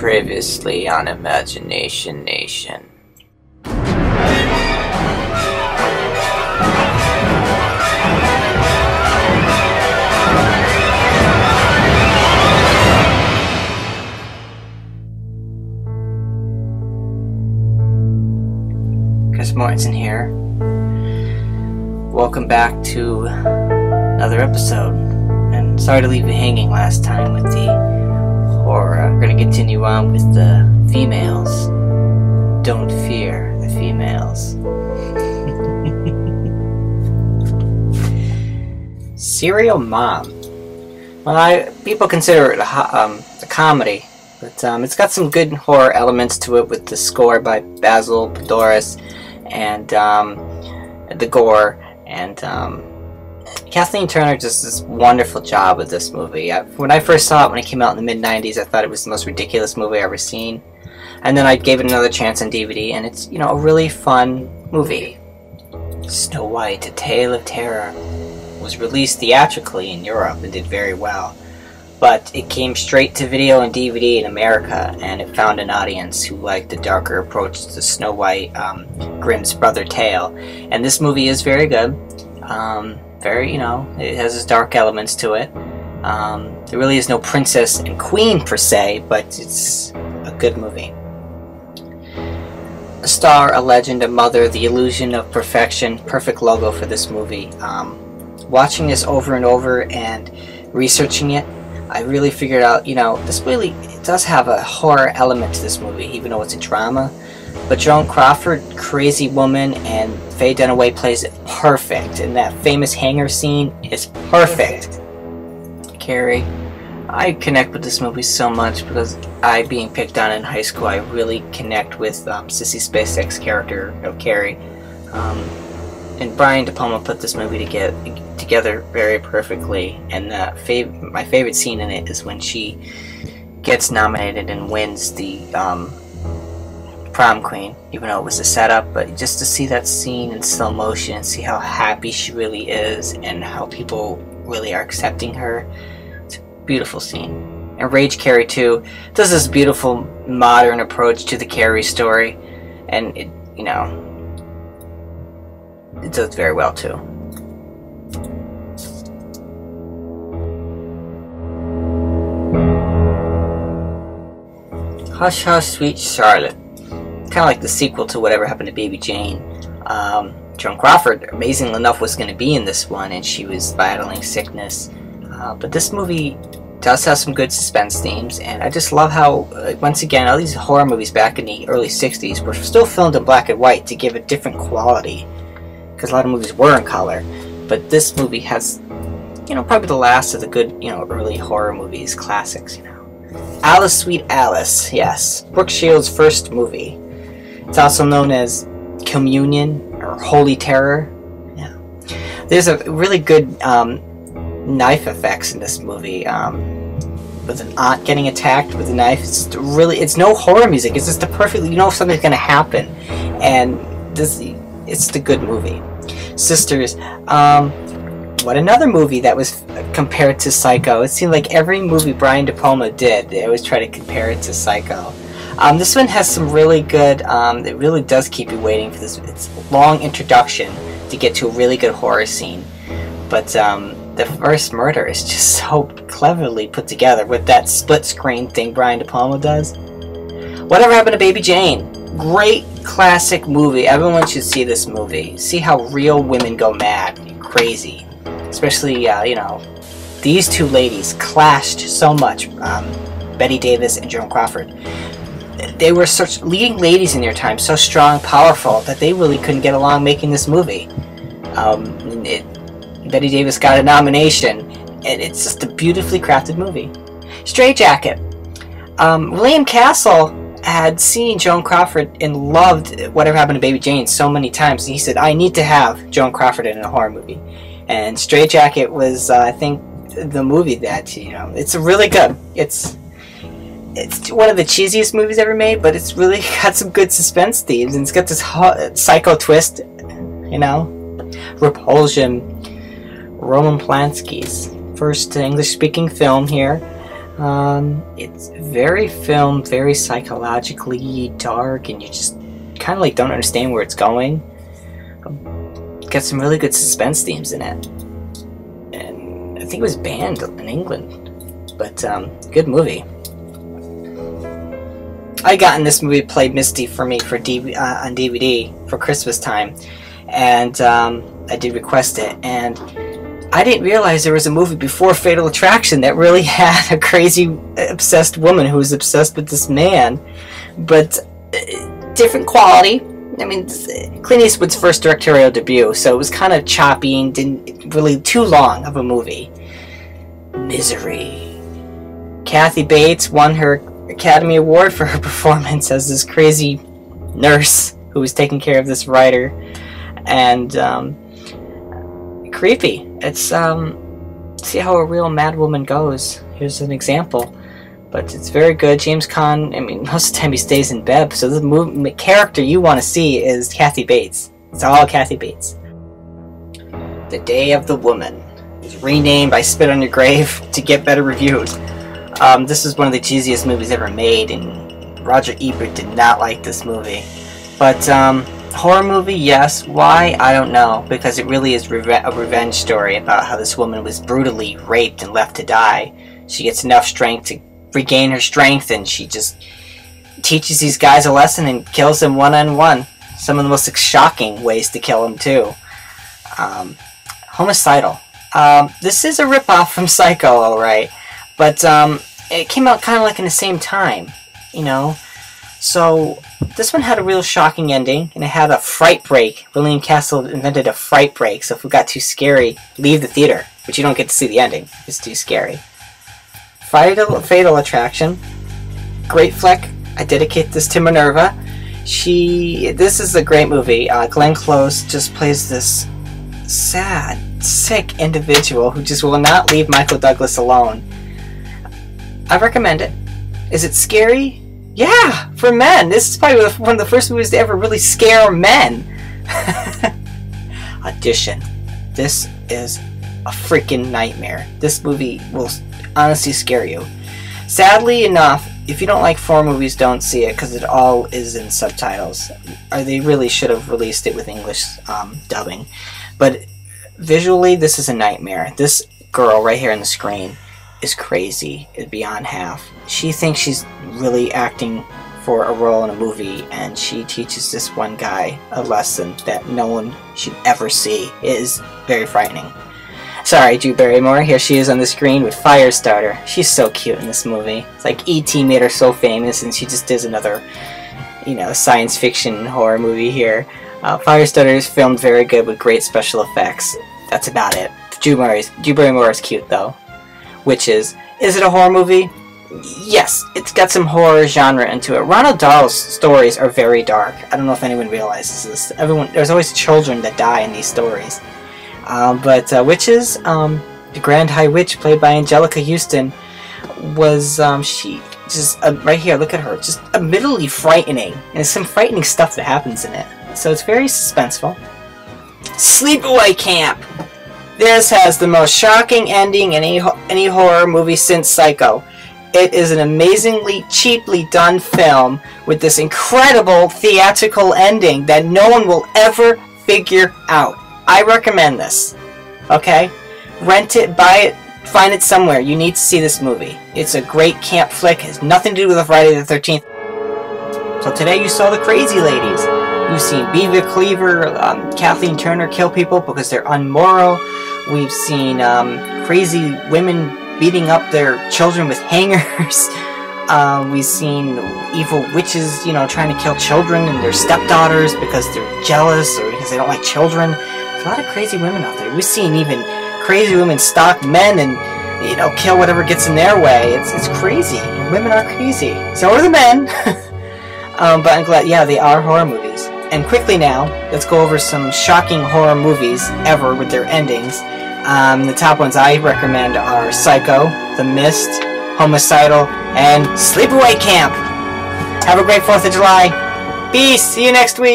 Previously on Imagination Nation. Chris Mortensen here. Welcome back to another episode. And sorry to leave you hanging last time with the horror. We're going to continue on with the females. Don't fear the females. Serial Mom. Well, people consider it a comedy, but it's got some good horror elements to it with the score by Basil Podoros and the gore, and Kathleen Turner does this wonderful job with this movie. When I first saw it when it came out in the mid-90s, I thought it was the most ridiculous movie I've ever seen. And then I gave it another chance on DVD, and it's, a really fun movie. Snow White, A Tale of Terror was released theatrically in Europe and did very well. But it came straight to video and DVD in America, and it found an audience who liked the darker approach to Snow White, Grimm's brother tale. And this movie is very good. It has its dark elements to it. There really is no princess and queen per se, but it's a good movie. A star, a legend, a mother, the illusion of perfection, perfect logo for this movie. Watching this over and over and researching it, I really figured out, this really it does have a horror element to this movie, even though it's a drama. But Joan Crawford, crazy woman, and Faye Dunaway plays it perfect. And that famous hangar scene is perfect. Carrie, I connect with this movie so much because being picked on in high school, I really connect with Sissy Spacek's character of Carrie. And Brian De Palma put this movie together very perfectly. And my favorite scene in it is when she gets nominated and wins the prom queen, even though it was a setup. But just to see that scene in slow motion and see how happy she really is and how people really are accepting her, it's a beautiful scene. And Rage Carrie 2 does this beautiful modern approach to the Carrie story, and it does very well too. Hush Hush Sweet Charlotte, kind of like the sequel to Whatever Happened to Baby Jane. Joan Crawford, amazingly enough, was going to be in this one, and she was battling sickness. But this movie does have some good suspense themes, and I just love how, once again, all these horror movies back in the early 60s were still filmed in black and white to give a different quality, because a lot of movies were in color. But this movie has, probably the last of the good, early horror movies, classics, Alice Sweet Alice, yes. Brooke Shields' first movie. It's also known as Communion or Holy Terror. Yeah. There's a really good knife effects in this movie. With an aunt getting attacked with a knife. It's no horror music. It's just the perfect, something's going to happen. And it's the good movie. Sisters. What another movie that was compared to Psycho. It seemed like every movie Brian De Palma did, they always try to compare it to Psycho. This one has some really good, it really does keep you waiting for this. It's a long introduction to get to a really good horror scene. But the first murder is just so cleverly put together with that split screen thing Brian De Palma does. Whatever Happened to Baby Jane? Great classic movie. Everyone should see this movie. See how real women go mad and crazy. Especially, these two ladies clashed so much, Bette Davis and Joan Crawford. They were such leading ladies in their time, so strong, powerful, that they really couldn't get along making this movie. Bette Davis got a nomination, and it's just a beautifully crafted movie. Stray Jacket. William Castle had seen Joan Crawford and loved Whatever Happened to Baby Jane so many times, and he said, I need to have Joan Crawford in a horror movie. And Stray Jacket was, I think, the movie that, it's really good. It's one of the cheesiest movies ever made, but it's really got some good suspense themes, and it's got this psycho twist, Repulsion. Roman Polanski's first English-speaking film here. It's very filmed, very psychologically dark, and you just kind of like don't understand where it's going. Got some really good suspense themes in it, and I think it was banned in England, but good movie. I gotten this movie played Misty for me for on DVD for Christmas time, and I did request it, and I didn't realize there was a movie before Fatal Attraction that really had a crazy, obsessed woman who was obsessed with this man, but different quality. I mean, Clint Eastwood's first directorial debut, so it was kind of choppy and didn't really too long of a movie. Misery. Kathy Bates won her Academy Award for her performance as this crazy nurse who was taking care of this writer, and creepy. It's see how a real mad woman goes. Here's an example, but it's very good. James Caan, I mean, most of the time he stays in bed, so the character you want to see is Kathy Bates. It's all Kathy Bates. The Day of the Woman is renamed by Spit on Your Grave to get better reviews. This is one of the cheesiest movies ever made, and Roger Ebert did not like this movie. But horror movie, yes. Why? I don't know. Because it really is a revenge story about how this woman was brutally raped and left to die. She gets enough strength to regain her strength, and she just teaches these guys a lesson and kills them one-on-one. Some of the most shocking ways to kill them, too. Homicidal. This is a ripoff from Psycho, alright. But it came out kind of like in the same time, you know. So this one had a real shocking ending, and it had a fright break. William Castle invented a fright break, so if it got too scary, leave the theater. But you don't get to see the ending. It's too scary. Fatal Attraction. Great flick. I dedicate this to Minerva. This is a great movie. Glenn Close just plays this sad, sick individual who just will not leave Michael Douglas alone. I recommend it. Is it scary? Yeah, for men. This is probably one of the first movies to ever really scare men. Audition. This is a freaking nightmare. This movie will honestly scare you. Sadly enough, if you don't like horror movies, don't see it, because it all is in subtitles. Or they really should have released it with English dubbing. But visually, this is a nightmare. This girl right here on the screen is crazy beyond half. She thinks she's really acting for a role in a movie, and she teaches this one guy a lesson that no one should ever see. It is very frightening. Sorry, Drew Barrymore. Here she is on the screen with Firestarter. She's so cute in this movie. It's like E.T. made her so famous, and she just does another, you know, science fiction horror movie here. Firestarter is filmed very good with great special effects. That's about it. Drew Barrymore is cute, though. Is it a horror movie? Yes, it's got some horror genre into it. Ronald Dahl's stories are very dark. I don't know if anyone realizes this. There's always children that die in these stories. But witches, the Grand High Witch, played by Angelica Houston, was, she just, right here, look at her, just admittedly frightening. And there's some frightening stuff that happens in it. So it's very suspenseful. Sleepaway Camp! This has the most shocking ending in any horror movie since Psycho. It is an amazingly cheaply done film with this incredible theatrical ending that no one will ever figure out. I recommend this. Okay? Rent it, buy it, find it somewhere. You need to see this movie. It's a great camp flick. It has nothing to do with Friday the 13th. So today you saw the Crazy Ladies. You've seen Beaver Cleaver, Kathleen Turner kill people because they're unmoral. We've seen crazy women beating up their children with hangers. We've seen evil witches, you know, trying to kill children and their stepdaughters because they're jealous or because they don't like children. There's a lot of crazy women out there. We've seen even crazy women stalk men and, you know, kill whatever gets in their way. It's crazy. Women are crazy. So are the men. But I'm glad, yeah, they are horror movies. And quickly now, let's go over some shocking horror movies ever with their endings. The top ones I recommend are Psycho, The Mist, Homicidal, and Sleepaway Camp. Have a great 4th of July. Peace. See you next week.